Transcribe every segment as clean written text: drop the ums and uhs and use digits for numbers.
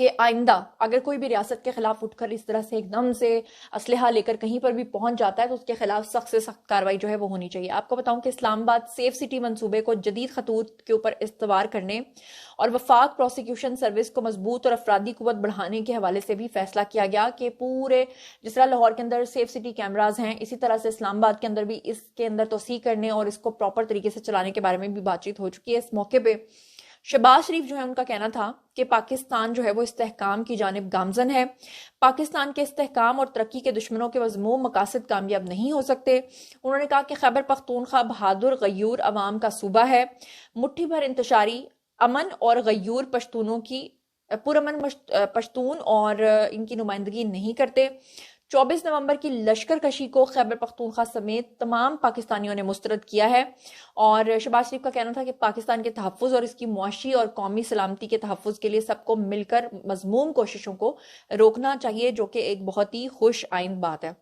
کہ آئندہ اگر کوئی بھی ریاست کے خلاف اٹھ کر اس طرح سے ایک دم سے اسلحہ لے کر کہیں پر بھی پہنچ جاتا ہے تو اس کے خلاف سخت سے سخت کارروائی جو ہے وہ ہونی چاہیے. آپ کو بتاؤں کہ اسلام آباد سیف سٹی منصوبے کو جدید خطوط کے اوپر استوار کرنے اور وفاق پروسیکیوشن سروس کو مضبوط اور افرادی قوت بڑھانے کے حوالے سے بھی فیصلہ کیا گیا کہ پورے جس طرح لاہور کے اندر سیف سٹی کیمراز ہیں اسی طرح سے اسلام آباد کے اندر بھی اس کے اندر توسیع کرنے اور اس کو پراپر طریقے سے چلانے کے بارے میں بھی بات چیت ہو چکی ہے. اس موقع پہ شہباز شریف جو ہے ان کا کہنا تھا کہ پاکستان جو ہے وہ استحکام کی جانب گامزن ہے. پاکستان کے استحکام اور ترقی کے دشمنوں کے مذموم مقاصد کامیاب نہیں ہو سکتے. انہوں نے کہا کہ خیبر پختونخوا بہادر غیور عوام کا صوبہ ہے. مٹھی بھر انتشاری امن اور غیور پشتونوں کی پرامن پشتون اور ان کی نمائندگی نہیں کرتے. 24 نومبر کی لشکر کشی کو خیبر پختونخوا سمیت تمام پاکستانیوں نے مسترد کیا ہے. اور شہباز شریف کا کہنا تھا کہ پاکستان کے تحفظ اور اس کی معاشی اور قومی سلامتی کے تحفظ کے لیے سب کو مل کر مذموم کوششوں کو روکنا چاہیے، جو کہ ایک بہت ہی خوش آئند بات ہے.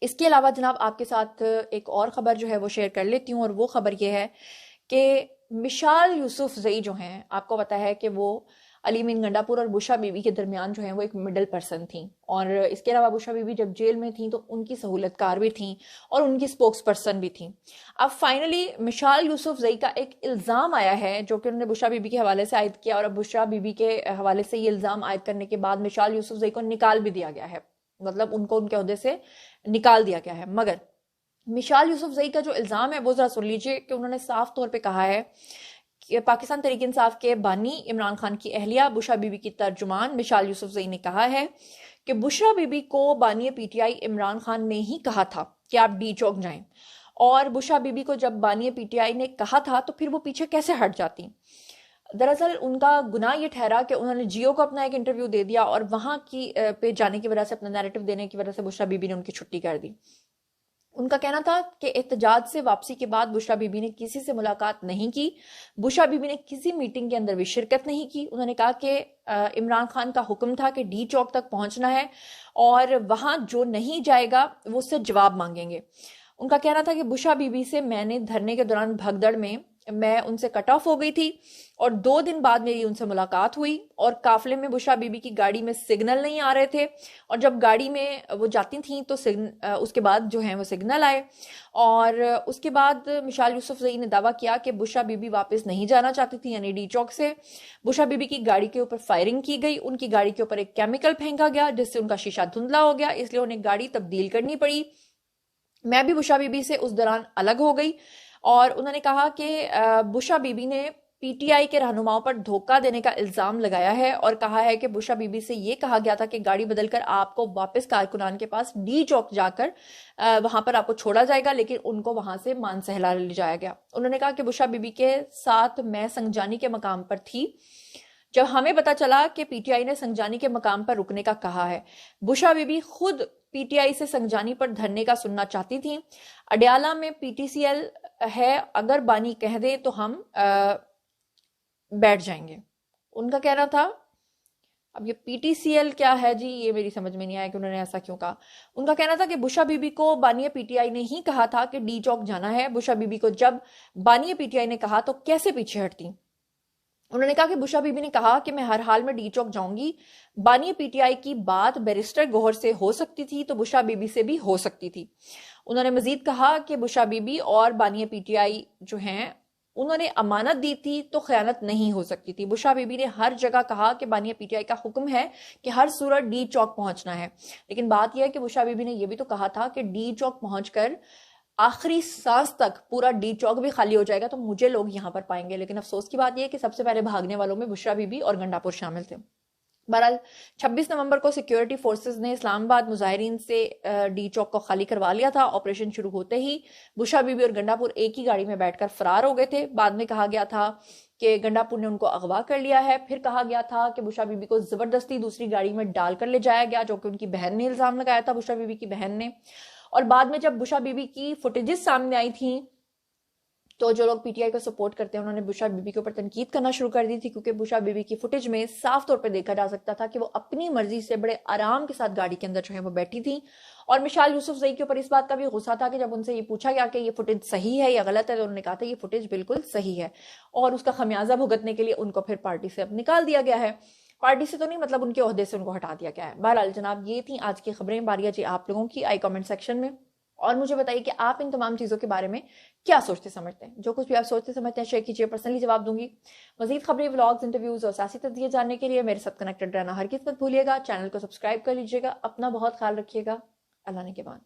اس کے علاوہ جناب آپ کے ساتھ ایک اور خبر جو ہے وہ شیئر کر لیتی ہوں، اور وہ خبر یہ ہے کہ مشال یوسف زئی جو ہیں، آپ کو پتا ہے کہ وہ علی مین گنڈا پور اور بشرا بی بی کے درمیان جو ہیں وہ ایک مڈل پرسن تھیں، اور اس کے علاوہ بشرا بی بی جب جیل میں تھیں تو ان کی سہولت کار بھی تھیں اور ان کی سپوکس پرسن بھی تھیں. اب فائنلی مشال یوسف زئی کا ایک الزام آیا ہے جو کہ انہوں نے بشرا بی بی کے حوالے سے عائد کیا، اور اب بشرا بی بی کے حوالے سے یہ الزام عائد کرنے کے بعد مشال یوسف زئی کو نکال بھی دیا گیا ہے، مطلب ان کو ان کے عہدے سے نکال دیا گیا ہے. مگر مشال یوسف زئی کا جو الزام ہے وہ ذرا سن لیجئے کہ انہوں نے صاف طور پہ کہا ہے کہ پاکستان تحریک انصاف کے بانی عمران خان کی اہلیہ بشرا بی بی کی ترجمان مشال یوسف زئی نے کہا ہے کہ بشرا بی بی کو بانی P T I Imran Khan نے ہی کہا تھا کہ آپ ڈی چوک جائیں، اور بشرا بی بی کو جب بانی پی ٹی آئی نے کہا تھا تو پھر وہ پیچھے کیسے ہٹ جاتی. دراصل ان کا گناہ یہ ٹھہرا کہ انہوں نے جیو کو اپنا ایک انٹرویو دے دیا، اور وہاں کی پہ جانے کی وجہ سے اپنا نیریٹو دینے کی وجہ سے بشرا بی بی نے ان کی چھٹی کر دی. ان کا کہنا تھا کہ احتجاج سے واپسی کے بعد بشرا بی بی نے کسی سے ملاقات نہیں کی، بشرا بی بی نے کسی میٹنگ کے اندر بھی شرکت نہیں کی. انہوں نے کہا کہ عمران خان کا حکم تھا کہ ڈی چوک تک پہنچنا ہے اور وہاں جو نہیں جائے گا وہ اس سے جواب مانگیں گے. ان کا کہنا تھا کہ بشرا بی بی سے میں نے دھرنے کے دوران بھگدڑ میں ان سے کٹ آف ہو گئی تھی، اور 2 دن بعد میری ان سے ملاقات ہوئی، اور قافلے میں بشرا بی بی کی گاڑی میں سگنل نہیں آ رہے تھے، اور جب گاڑی میں وہ جاتی تھیں تو اس کے بعد جو ہیں وہ سگنل آئے. اور اس کے بعد مشال یوسف زئی نے دعویٰ کیا کہ بشرا بی بی واپس نہیں جانا چاہتی تھی، یعنی ڈی چوک سے. بشرا بی بی کی گاڑی کے اوپر فائرنگ کی گئی، ان کی گاڑی کے اوپر ایک کیمیکل پھینکا گیا جس سے ان کا شیشہ دھندلا ہو گیا، اس لیے انہیں گاڑی تبدیل کرنی پڑی. میں بھی بشرا بی بی سے اس دوران الگ ہو گئی، اور انہوں نے کہا کہ بشرا بی بی نے پی ٹی آئی کے رہنماؤں پر دھوکہ دینے کا الزام لگایا ہے، اور کہا ہے کہ بشرا بی بی سے یہ کہا گیا تھا کہ گاڑی بدل کر آپ کو واپس کارکنان کے پاس ڈی چوک جا کر وہاں پر آپ کو چھوڑا جائے گا، لیکن ان کو وہاں سے مانسہلہ لے جایا گیا. انہوں نے کہا کہ بشرا بی بی کے ساتھ میں سنگجانی کے مقام پر تھی جب ہمیں پتا چلا کہ پی ٹی آئی نے سنگجانی کے مقام پر رکنے کا کہا ہے. بشرا بی بی خود پی ٹی آئی سے سنگجانی پر دھرنے کا سننا چاہتی تھیں. اڈیالہ میں پی ٹی سی ایل ہے، اگر بانی کہہ دے تو ہم بیٹھ جائیں گے. ان کا کہنا تھا، اب یہ پی ٹی سی ایل کیا ہے جی، یہ میری سمجھ میں نہیں آیا کہ انہوں نے ایسا کیوں کہا. ان کا کہنا تھا کہ بشرا بی بی کو بانی پی ٹی آئی نے ہی کہا تھا کہ ڈی چوک جانا ہے. بشرا بی بی کو جب بانی پی ٹی آئی نے کہا تو کیسے پیچھے ہٹتی. انہوں نے کہا کہ بشرا بی بی نے کہا کہ میں ہر حال میں ڈی چوک جاؤں گی. بانی پی ٹی آئی کی بات بیرسٹر گوہر سے ہو سکتی تھی تو بشرا بی بی سے بھی ہو سکتی تھی. انہوں نے مزید کہا کہ بشرا بی بی اور بانی پی ٹی آئی جو ہیں انہوں نے امانت دی تھی تو خیانت نہیں ہو سکتی تھی. بشرا بی بی نے ہر جگہ کہا کہ بانی پی ٹی آئی کا حکم ہے کہ ہر صورت ڈی چوک پہنچنا ہے، لیکن بات یہ ہے کہ بشرا بی بی نے یہ بھی تو کہا تھا کہ ڈی چوک پہنچ کر آخری سانس تک پورا ڈی چوک بھی خالی ہو جائے گا تو مجھے لوگ یہاں پر پائیں گے. لیکن افسوس کی بات یہ ہے کہ سب سے پہلے بھاگنے والوں میں بشرا بی بی اور گنڈا پور شامل تھے. بہرحال 26 نومبر کو سیکیورٹی فورسز نے اسلام آباد مظاہرین سے ڈی چوک کو خالی کروا لیا تھا. آپریشن شروع ہوتے ہی بشرا بی بی اور گنڈا پور ایک ہی گاڑی میں بیٹھ کر فرار ہو گئے تھے. بعد میں کہا گیا تھا کہ گنڈا پور نے ان کو اغوا کر لیا ہے. پھر کہا گیا تھا کہ بشرا بی بی کو زبردستی دوسری گاڑی میں ڈال کر لے جایا گیا، جو کہ ان کی بہن نے الزام لگایا تھا، بشرا بی بی کی بہن نے. اور بعد میں جب بشرا بی بی کی فوٹیجز سامنے آئی تھیں تو جو لوگ پی ٹی آئی کو سپورٹ کرتے ہیں انہوں نے بشرا بی بی کے اوپر تنقید کرنا شروع کر دی تھی، کیونکہ بشرا بی بی کی فوٹیج میں صاف طور پہ دیکھا جا سکتا تھا کہ وہ اپنی مرضی سے بڑے آرام کے ساتھ گاڑی کے اندر جو ہے وہ بیٹھی تھیں. اور مشال یوسف زئی کے اوپر اس بات کا بھی غصہ تھا کہ جب ان سے یہ پوچھا گیا کہ یہ فوٹیج صحیح ہے یا غلط ہے تو انہوں نے کہا تھا یہ فوٹیج بالکل صحیح ہے، اور اس کا خمیازہ بھگتنے کے لیے ان کو پھر پارٹی سے اب نکال دیا گیا ہے. پارٹی سے تو نہیں، مطلب ان کے عہدے سے ان کو ہٹا دیا گیا ہے۔ بہرحال جناب، یہ تھیں آج کی خبریں۔ باری جی آپ لوگوں کی، آئی کامنٹ سیکشن میں، اور مجھے بتائیے کہ آپ ان تمام چیزوں کے بارے میں کیا سوچتے سمجھتے ہیں۔ جو کچھ بھی آپ سوچتے سمجھتے ہیں شیئر کیجیے، پرسنلی جواب دوں گی۔ مزید خبریں، ولاگز، انٹرویوز اور سیاسی تجزیے جاننے کے لیے میرے ساتھ کنیکٹڈ رہنا ہرگز مت بھولیے گا۔ چینل کو سبسکرائب کر لیجیے گا۔ اپنا بہت خیال رکھیے گا۔ اللہ نے کے بعد